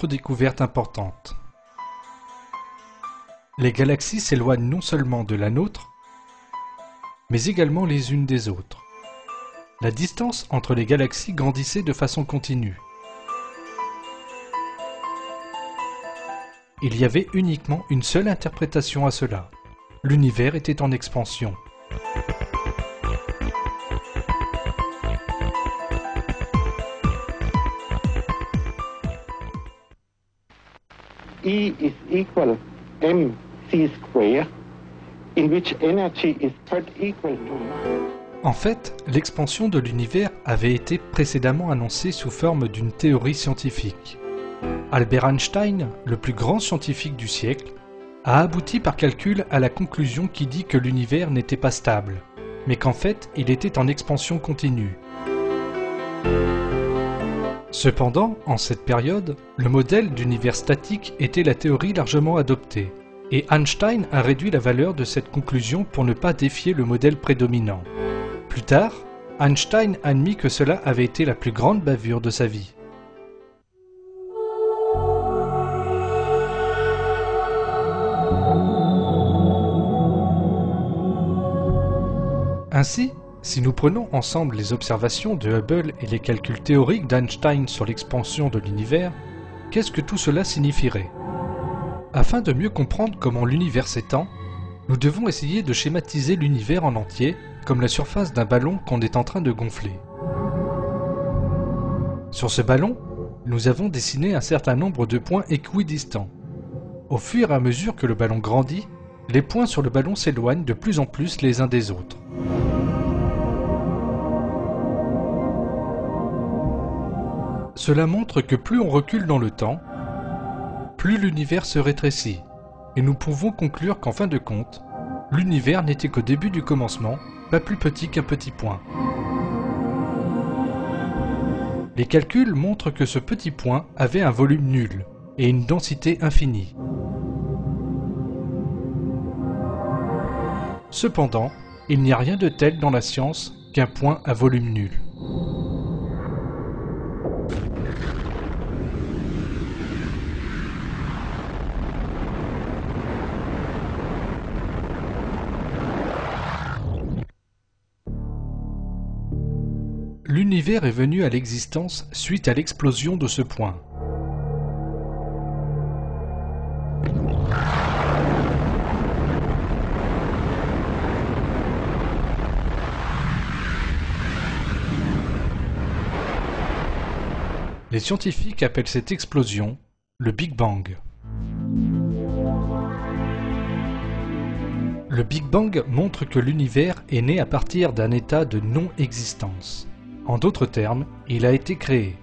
autre découverte importante. Les galaxies s'éloignent non seulement de la nôtre, mais également les unes des autres. La distance entre les galaxies grandissait de façon continue. Il y avait uniquement une seule interprétation à cela. L'univers était en expansion. E is equal mc square, in which energy is put equal to... En fait, l'expansion de l'univers avait été précédemment annoncée sous forme d'une théorie scientifique. Albert Einstein, le plus grand scientifique du siècle, a abouti par calcul à la conclusion qui dit que l'univers n'était pas stable, mais qu'en fait il était en expansion continue. Cependant, en cette période, le modèle d'univers statique était la théorie largement adoptée, et Einstein a réduit la valeur de cette conclusion pour ne pas défier le modèle prédominant. Plus tard, Einstein admit que cela avait été la plus grande bavure de sa vie. Ainsi, si nous prenons ensemble les observations de Hubble et les calculs théoriques d'Einstein sur l'expansion de l'univers, qu'est-ce que tout cela signifierait? Afin de mieux comprendre comment l'univers s'étend, nous devons essayer de schématiser l'univers en entier comme la surface d'un ballon qu'on est en train de gonfler. Sur ce ballon, nous avons dessiné un certain nombre de points équidistants. Au fur et à mesure que le ballon grandit, les points sur le ballon s'éloignent de plus en plus les uns des autres. Cela montre que plus on recule dans le temps, plus l'univers se rétrécit, et nous pouvons conclure qu'en fin de compte, l'univers n'était qu'au début du commencement, pas plus petit qu'un petit point. Les calculs montrent que ce petit point avait un volume nul et une densité infinie. Cependant, il n'y a rien de tel dans la science qu'un point à volume nul. L'univers est venu à l'existence suite à l'explosion de ce point. Les scientifiques appellent cette explosion le Big Bang. Le Big Bang montre que l'univers est né à partir d'un état de non-existence. En d'autres termes, il a été créé.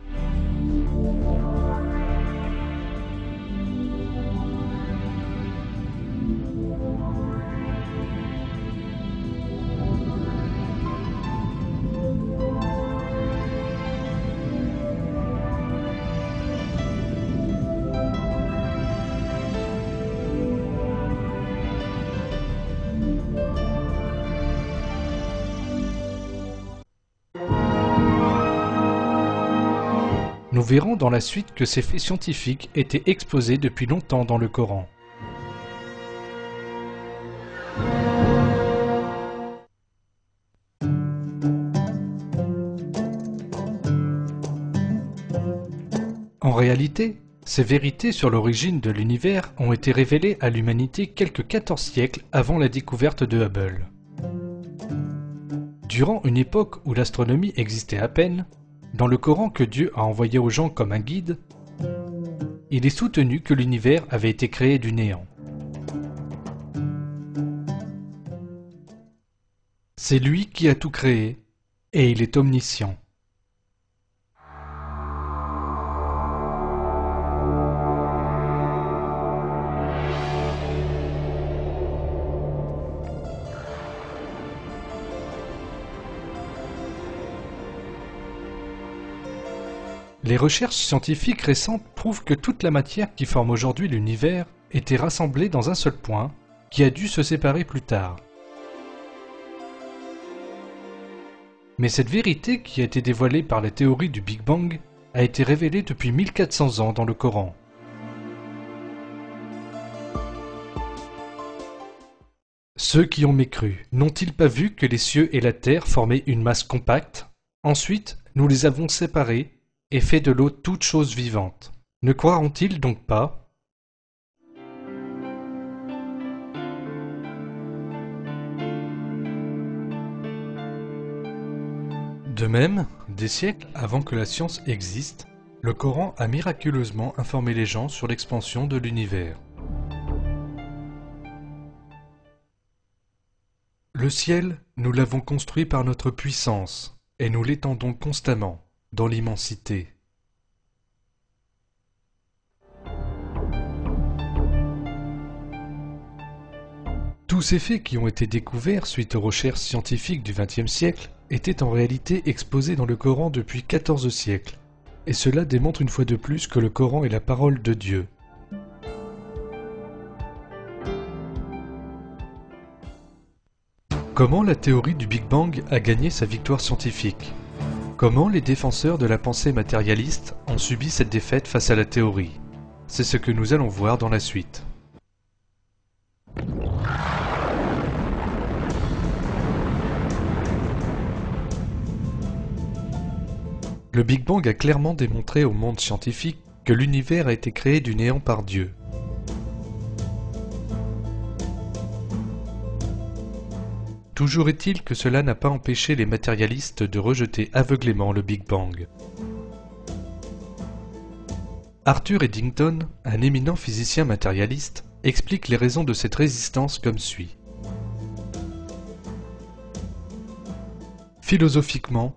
Nous verrons dans la suite que ces faits scientifiques étaient exposés depuis longtemps dans le Coran. En réalité, ces vérités sur l'origine de l'univers ont été révélées à l'humanité quelques 14 siècles avant la découverte de Hubble. Durant une époque où l'astronomie existait à peine, dans le Coran que Dieu a envoyé aux gens comme un guide, il est soutenu que l'univers avait été créé du néant. C'est lui qui a tout créé, et il est omniscient. Les recherches scientifiques récentes prouvent que toute la matière qui forme aujourd'hui l'univers était rassemblée dans un seul point, qui a dû se séparer plus tard. Mais cette vérité qui a été dévoilée par la théorie du Big Bang a été révélée depuis 1400 ans dans le Coran. Ceux qui ont mécru, n'ont-ils pas vu que les cieux et la terre formaient une masse compacte? Ensuite, nous les avons séparés et fait de l'eau toute chose vivante. Ne croiront-ils donc pas? De même, des siècles avant que la science existe, le Coran a miraculeusement informé les gens sur l'expansion de l'univers. Le ciel, nous l'avons construit par notre puissance, et nous l'étendons constamment, dans l'immensité. Tous ces faits qui ont été découverts suite aux recherches scientifiques du XXe siècle étaient en réalité exposés dans le Coran depuis 14 siècles, et cela démontre une fois de plus que le Coran est la parole de Dieu. Comment la théorie du Big Bang a gagné sa victoire scientifique? Comment les défenseurs de la pensée matérialiste ont subi cette défaite face à la théorie? C'est ce que nous allons voir dans la suite. Le Big Bang a clairement démontré au monde scientifique que l'univers a été créé du néant par Dieu. Toujours est-il que cela n'a pas empêché les matérialistes de rejeter aveuglément le Big Bang. Arthur Eddington, un éminent physicien matérialiste, explique les raisons de cette résistance comme suit. Philosophiquement,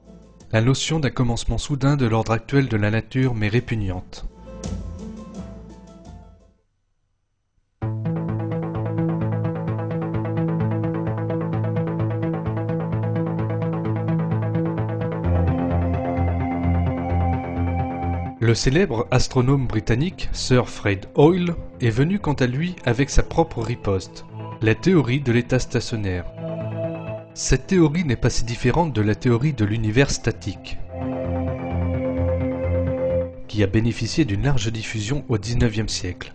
la notion d'un commencement soudain de l'ordre actuel de la nature m'est répugnante. Le célèbre astronome britannique Sir Fred Hoyle est venu quant à lui avec sa propre riposte, la théorie de l'état stationnaire. Cette théorie n'est pas si différente de la théorie de l'univers statique, qui a bénéficié d'une large diffusion au XIXe siècle.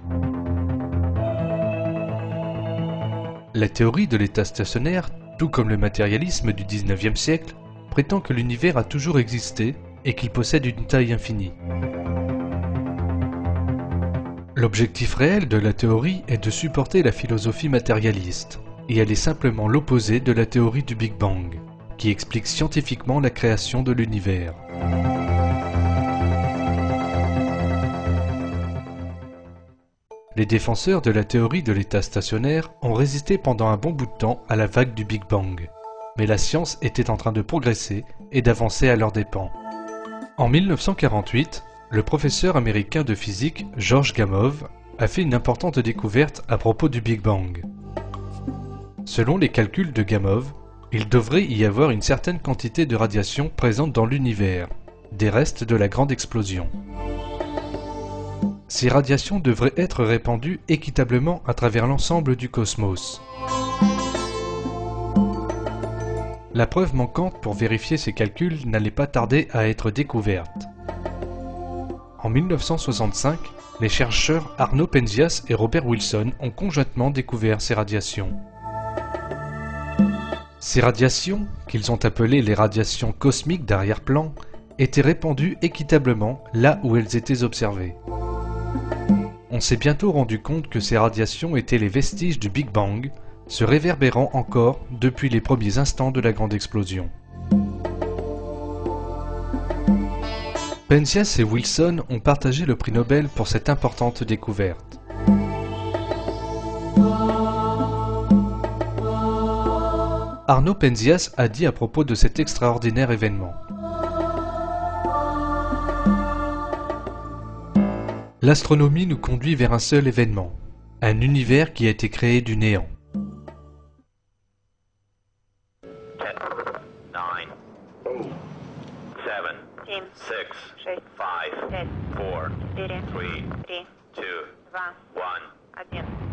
La théorie de l'état stationnaire, tout comme le matérialisme du XIXe siècle, prétend que l'univers a toujours existé et qu'il possède une taille infinie. L'objectif réel de la théorie est de supporter la philosophie matérialiste, et elle est simplement l'opposé de la théorie du Big Bang, qui explique scientifiquement la création de l'univers. Les défenseurs de la théorie de l'état stationnaire ont résisté pendant un bon bout de temps à la vague du Big Bang, mais la science était en train de progresser et d'avancer à leurs dépens. En 1948, le professeur américain de physique George Gamow a fait une importante découverte à propos du Big Bang. Selon les calculs de Gamow, il devrait y avoir une certaine quantité de radiation présente dans l'univers, des restes de la grande explosion. Ces radiations devraient être répandues équitablement à travers l'ensemble du cosmos. La preuve manquante pour vérifier ces calculs n'allait pas tarder à être découverte. En 1965, les chercheurs Arno Penzias et Robert Wilson ont conjointement découvert ces radiations. Ces radiations, qu'ils ont appelées les radiations cosmiques d'arrière-plan, étaient répandues équitablement là où elles étaient observées. On s'est bientôt rendu compte que ces radiations étaient les vestiges du Big Bang, se réverbérant encore depuis les premiers instants de la grande explosion. Penzias et Wilson ont partagé le prix Nobel pour cette importante découverte. Arno Penzias a dit à propos de cet extraordinaire événement: « L'astronomie nous conduit vers un seul événement, un univers qui a été créé du néant. » 10, 9, 8, 7, 6, 5, 4, 3, 2, 1.